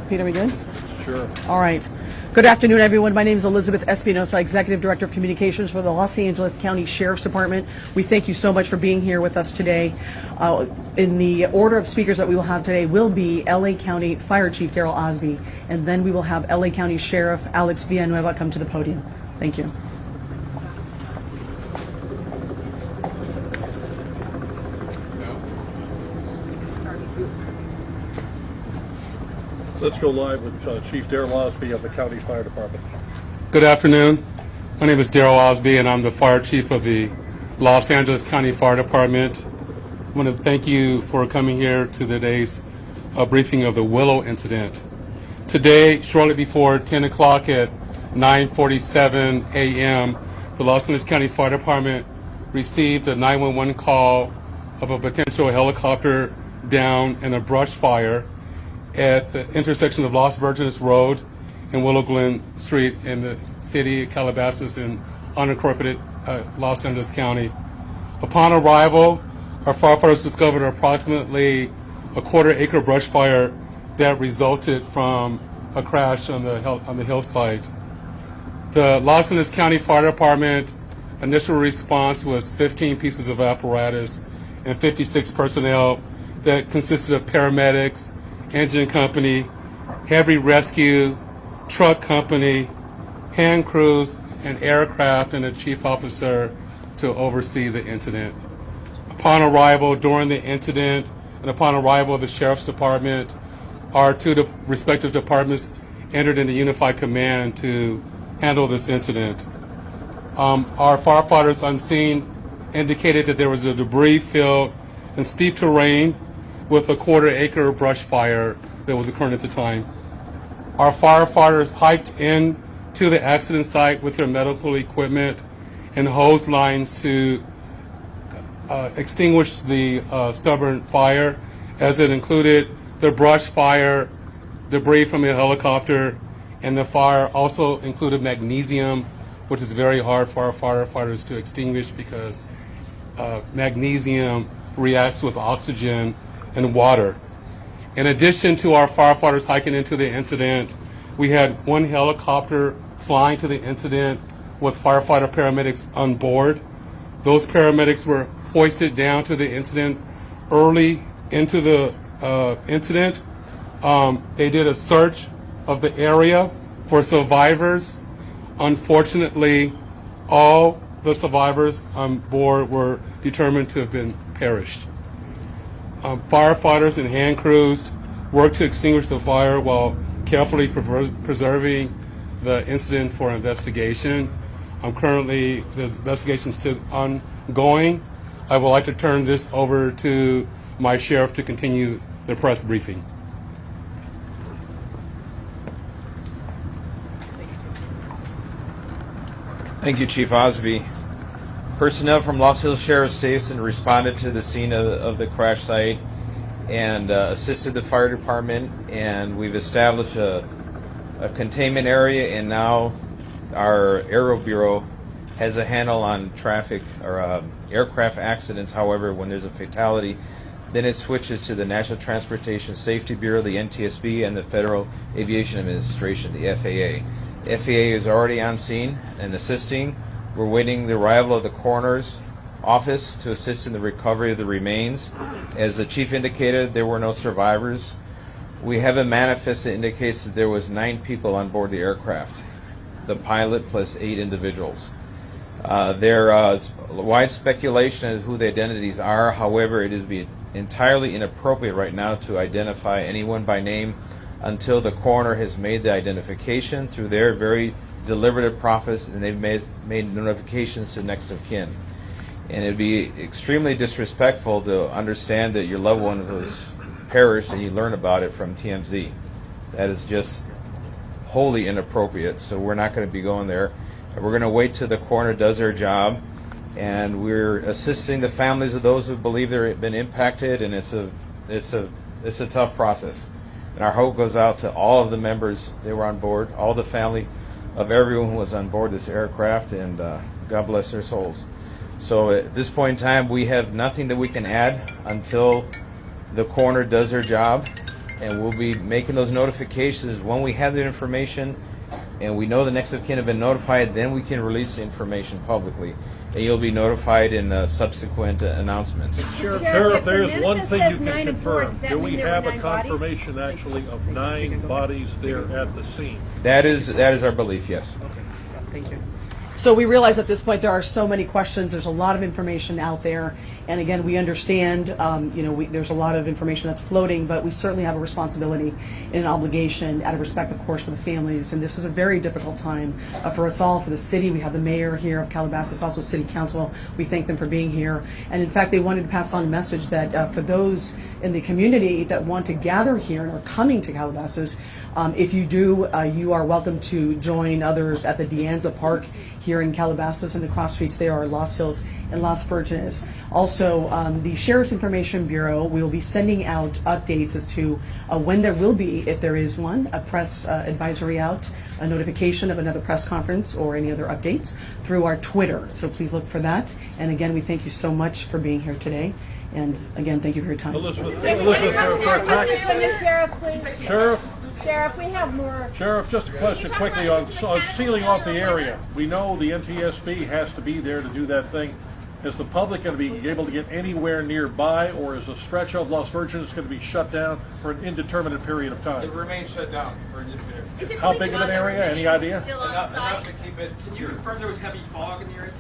Pete, are we good? Sure. All right. Good afternoon, everyone. My name is Elizabeth Espinosa, Executive Director of Communications for the Los Angeles County Sheriff's Department. We thank you so much for being here with us today. In the order of speakers that we will have today will be LA County Fire Chief Daryl Osby, and then we will have LA County Sheriff Alex Villanueva come to the podium. Thank you. Let's go live with Chief Daryl Osby of the County Fire Department. Good afternoon. My name is Daryl Osby, and I'm the Fire Chief of the Los Angeles County Fire Department. I want to thank you for coming here to today's briefing of the Willow incident. Today, shortly before 10 o'clock at 9:47 a.m., the Los Angeles County Fire Department received a 911 call of a potential helicopter down in a brush fire at the intersection of Los Virgenes Road and Willow Glen Street in the city of Calabasas in unincorporated Los Angeles County. Upon arrival, our firefighters discovered approximately a quarter-acre brush fire that resulted from a crash on the hillside. The Los Angeles County Fire Department initial response was 15 pieces of apparatus and 56 personnel that consisted of paramedics, engine company, heavy rescue, truck company, hand crews, and aircraft, and a chief officer to oversee the incident. Upon arrival, during the incident, and upon arrival of the Sheriff's Department, our two respective departments entered into unified command to handle this incident. Our firefighters on scene indicated that there was a debris field and steep terrain with a quarter-acre brush fire that was occurring at the time. Our firefighters hiked in to the accident site with their medical equipment and hose lines to extinguish the stubborn fire, as it included the brush fire, debris from a helicopter, and the fire also included magnesium, which is very hard for our firefighters to extinguish because magnesium reacts with oxygen and water. In addition to our firefighters hiking into the incident, we had one helicopter flying to the incident with firefighter paramedics on board. Those paramedics were hoisted down to the incident early into the incident. They did a search of the area for survivors. Unfortunately, all the survivors on board were determined to have been perished. Firefighters and hand crews worked to extinguish the fire while carefully preserving the incident for investigation. Currently, the investigation is still ongoing. I would like to turn this over to my sheriff to continue the press briefing. Thank you, Chief Osby. Personnel from Los Angeles Sheriff's Station responded to the scene of the crash site and assisted the fire department, and we've established a containment area, and now our Aero Bureau has a handle on traffic or aircraft accidents. However, when there's a fatality, then it switches to the National Transportation Safety Bureau, the NTSB, and the Federal Aviation Administration, the FAA. The FAA is already on scene and assisting. We're waiting the arrival of the coroner's office to assist in the recovery of the remains. As the chief indicated, there were no survivors. We have a manifest that indicates that there was 9 people on board the aircraft, the pilot plus 8 individuals. There is wide speculation as to who the identities are. However, it would be entirely inappropriate right now to identify anyone by name until the coroner has made the identification through their very deliberative process, and they've made notifications to next of kin. And it'd be extremely disrespectful to understand that your loved one was perished and you learn about it from TMZ. That is just wholly inappropriate, so we're not going to be going there. We're going to wait till the coroner does their job, and we're assisting the families of those who believe they've been impacted, and it's a tough process. And our hope goes out to all of the members that were on board, all the family of everyone who was on board this aircraft, and God bless their souls. So at this point in time, we have nothing that we can add until the coroner does their job, and we'll be making those notifications when we have the information and we know the next of kin have been notified. Then we can release the information publicly, and you'll be notified in subsequent announcements. Sheriff, there's one Memphis thing you says can 9 and 4. confirm. Does that Do we mean there were have a 9 bodies? confirmation actually of 9 bodies there at the scene? That is our belief. Yes. Thank you. So we realize at this point there are so many questions. There's a lot of information out there, and again, we understand. There's a lot of information that's floating, but we certainly have a responsibility and an obligation, out of respect, of course, for the families. And this is a very difficult time for us all, for the city. We have the mayor here of Calabasas, also City Council. We thank them for being here, and in fact, they wanted to pass on a message that for those in the community that want to gather here and are coming to Calabasas, if you do, you are welcome to join others at the Dianza Park here in Calabasas, and the cross streets there are Los Hills and Las Virgenes. Also, the Sheriff's Information Bureau will be sending out updates as to when there will be, if there is one, a press advisory out, a notification of another press conference or any other updates through our Twitter. So please look for that. And again, we thank you so much for being here today. And again, thank you for your time. Elizabeth, Can we have more for questions from the sheriff, please? Sheriff, We have more. Sheriff, just a question quickly on sealing off the area. We know the NTSB has to be there to do that thing. Is the public going to be able to get anywhere nearby, or is a stretch of Las Virgenes going to be shut down for an indeterminate period of time? It remains shut down for a different. How big of an area? Any idea? Still on site. to keep it Can you confirm there was heavy fog in the area?